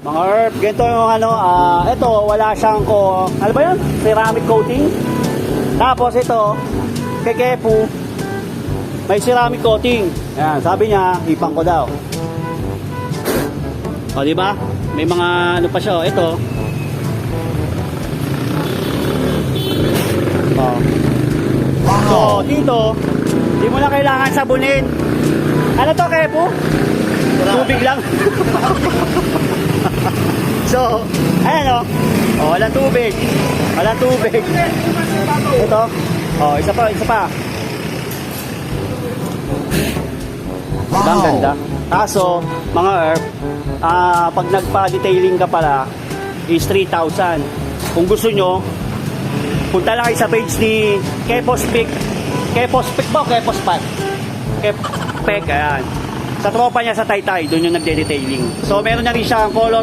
Mga herb, ganito yung ano, ito, wala siyang ano ba yan? Ceramic coating. Tapos ito, kay Kepu, may ceramic coating. Ayan, sabi niya, ipang ko daw. O, di ba? May mga ano pa siya, ito. O. So, dito, di mo na kailangan sabunin. Ano to, Kepu? Tubig lang. So, ayan o. Oh, walang tubig. Walang tubig. Ito. Oh, isa pa, isa pa. Wow. Ang ganda. Kaso, mga herb, pag nagpa-detailing ka pala, is 3,000. Kung gusto nyo, punta lang kayo sa page ni Kepos Pic. Kepos Pic ba o Kepos Pat? Kepos Pic, ayan. Sa tropa niya sa Taytay, doon yung nagde-detailing. So, meron na rin siyang color